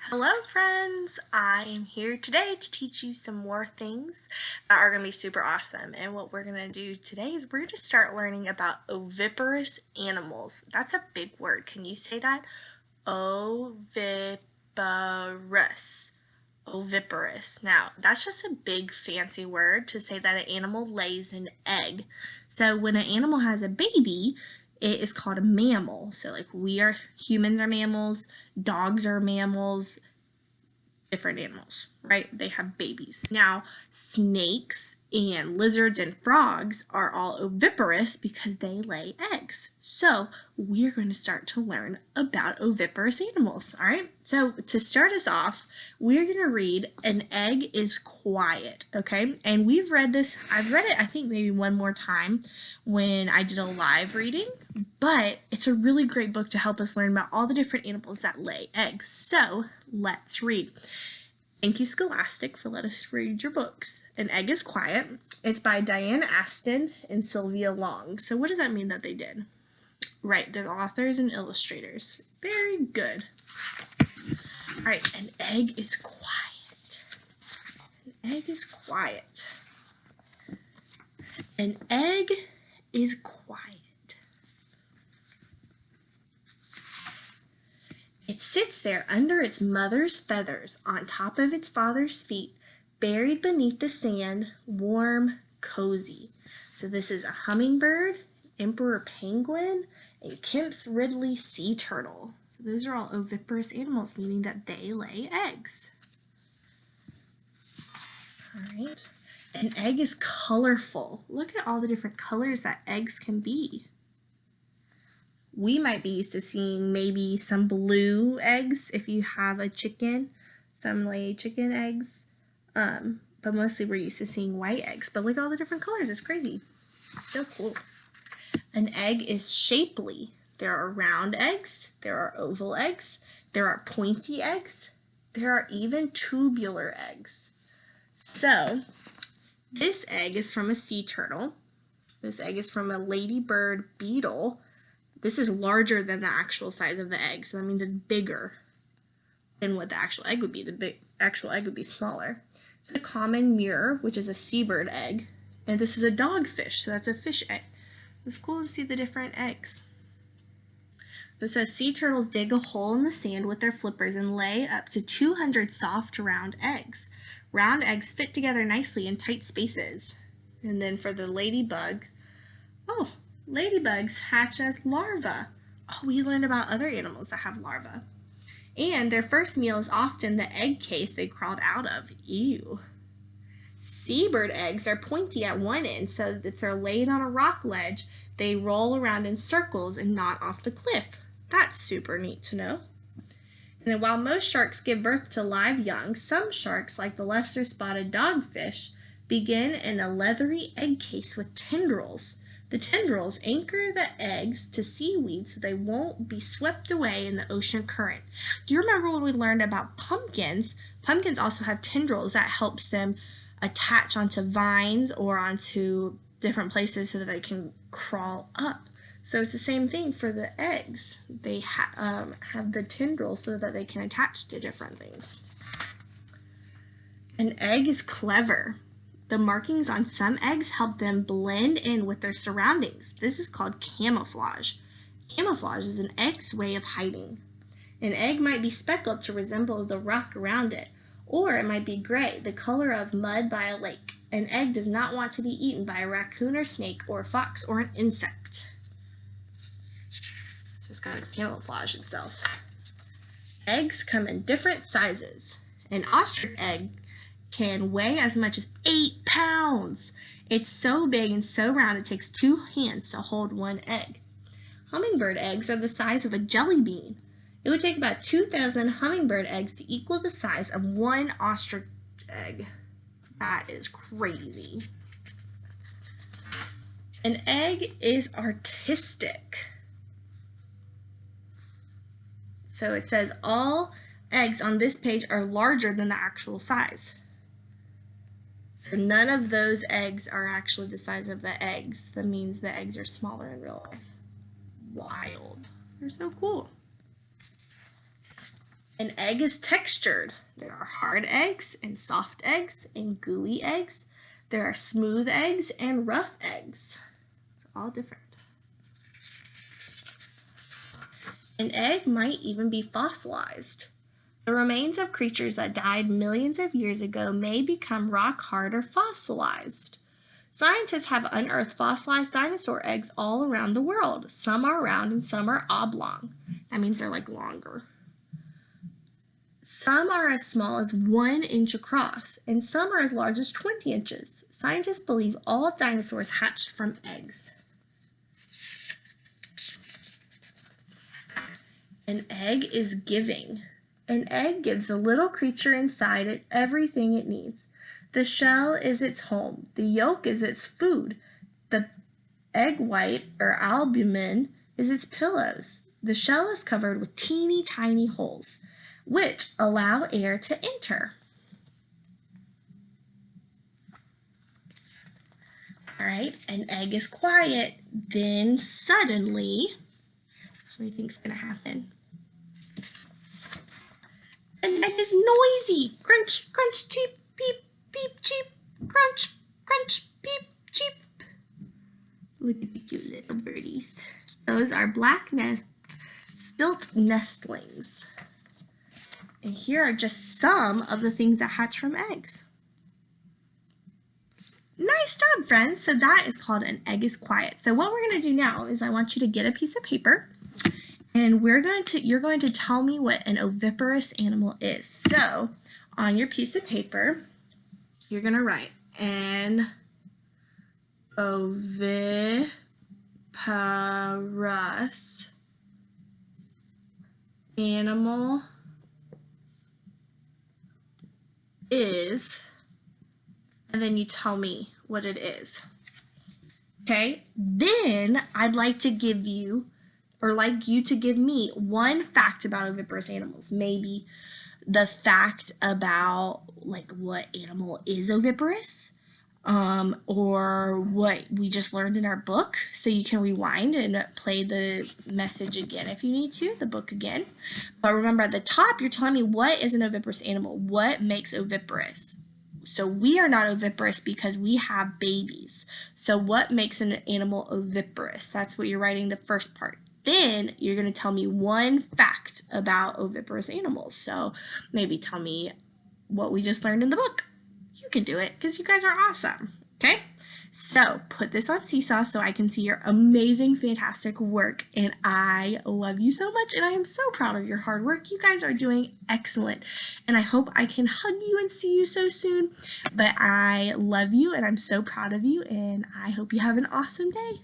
Hello friends! I am here today to teach you some more things that are going to be super awesome. And what we're going to do today is we're going to start learning about oviparous animals. That's a big word. Can you say that? Oviparous. Oviparous. Now, that's just a big fancy word to say that an animal lays an egg. So when an animal has a baby, it is called a mammal. So like humans are mammals, dogs are mammals, different animals, right? They have babies. Now, snakes and lizards and frogs are all oviparous because they lay eggs. So we're going to start to learn about oviparous animals, all right? So to start us off, we're going to read An Egg is Quiet, okay? And we've read this, I've read it I think maybe one more time when I did a live reading, but it's a really great book to help us learn about all the different animals that lay eggs. So let's read. Thank you, Scholastic, for letting us read your books. An Egg is Quiet. It's by Diane Aston and Sylvia Long. So what does that mean that they did? Right, they're authors and illustrators. Very good. All right, an egg is quiet. An egg is quiet. An egg is quiet. It sits there under its mother's feathers, on top of its father's feet, buried beneath the sand, warm, cozy. So this is a hummingbird, emperor penguin, and Kemp's Ridley sea turtle. So those are all oviparous animals, meaning that they lay eggs. All right. An egg is colorful. Look at all the different colors that eggs can be. We might be used to seeing maybe some blue eggs if you have a chicken, some lay chicken eggs, but mostly we're used to seeing white eggs. But look at all the different colors, it's crazy. It's so cool. An egg is shapely. There are round eggs, there are oval eggs, there are pointy eggs, there are even tubular eggs. So this egg is from a sea turtle. This egg is from a ladybird beetle. This is larger than the actual size of the egg, so that means it's bigger than what the actual egg would be. The actual egg would be smaller. It's a common murre, which is a seabird egg, and this is a dogfish, so that's a fish egg. It's cool to see the different eggs. It says sea turtles dig a hole in the sand with their flippers and lay up to 200 soft round eggs. Round eggs fit together nicely in tight spaces. And then for the ladybugs, ladybugs hatch as larvae. Oh, we learned about other animals that have larvae. And their first meal is often the egg case they crawled out of. Ew. Seabird eggs are pointy at one end, so that if they're laid on a rock ledge, they roll around in circles and not off the cliff. That's super neat to know. And then while most sharks give birth to live young, some sharks, like the lesser spotted dogfish, begin in a leathery egg case with tendrils. The tendrils anchor the eggs to seaweed so they won't be swept away in the ocean current. Do you remember when we learned about pumpkins? Pumpkins also have tendrils that helps them attach onto vines or onto different places so that they can crawl up. So it's the same thing for the eggs. They have the tendrils so that they can attach to different things. An egg is clever. The markings on some eggs help them blend in with their surroundings. This is called camouflage. Camouflage is an egg's way of hiding. An egg might be speckled to resemble the rock around it, or it might be gray, the color of mud by a lake. An egg does not want to be eaten by a raccoon or snake or a fox or an insect. So it's got to camouflage itself. Eggs come in different sizes. An ostrich egg can weigh as much as 8 pounds. It's so big and so round it takes 2 hands to hold one egg. Hummingbird eggs are the size of a jelly bean. It would take about 2,000 hummingbird eggs to equal the size of one ostrich egg. That is crazy. An egg is artistic. So it says all eggs on this page are larger than the actual size. So none of those eggs are actually the size of the eggs. That means the eggs are smaller in real life. Wild. They're so cool. An egg is textured. There are hard eggs and soft eggs and gooey eggs. There are smooth eggs and rough eggs. It's all different. An egg might even be fossilized. The remains of creatures that died millions of years ago may become rock hard or fossilized. Scientists have unearthed fossilized dinosaur eggs all around the world. Some are round and some are oblong. That means they're like longer. Some are as small as 1 inch across, and some are as large as 20 inches. Scientists believe all dinosaurs hatched from eggs. An egg is giving. An egg gives the little creature inside it everything it needs. The shell is its home. The yolk is its food. The egg white, or albumin, is its pillows. The shell is covered with teeny tiny holes, which allow air to enter. All right, an egg is quiet. Then suddenly, what do you think is going to happen? An egg is noisy. Crunch, crunch, cheep, peep, peep, cheep. Crunch, crunch, peep, cheep. Look at the cute little birdies. Those are black stilt nestlings. And here are just some of the things that hatch from eggs. Nice job, friends. So that is called an egg is quiet. So what we're going to do now is I want you to get a piece of paper, and you're going to tell me what an oviparous animal is. So on your piece of paper, you're going to write an oviparous animal is, and then you tell me what it is. Okay, then I'd like to give you, or like you to give me, one fact about oviparous animals. Maybe the fact about like what animal is oviparous, or what we just learned in our book. So you can rewind and play the message again if you need to, the book again. But remember, at the top, you're telling me what is an oviparous animal, what makes oviparous. So we are not oviparous because we have babies. So what makes an animal oviparous? That's what you're writing the first part. Then you're going to tell me one fact about oviparous animals. So maybe tell me what we just learned in the book. You can do it because you guys are awesome. Okay? So put this on Seesaw so I can see your amazing, fantastic work. And I love you so much, and I am so proud of your hard work. You guys are doing excellent. And I hope I can hug you and see you so soon. But I love you, and I'm so proud of you, and I hope you have an awesome day.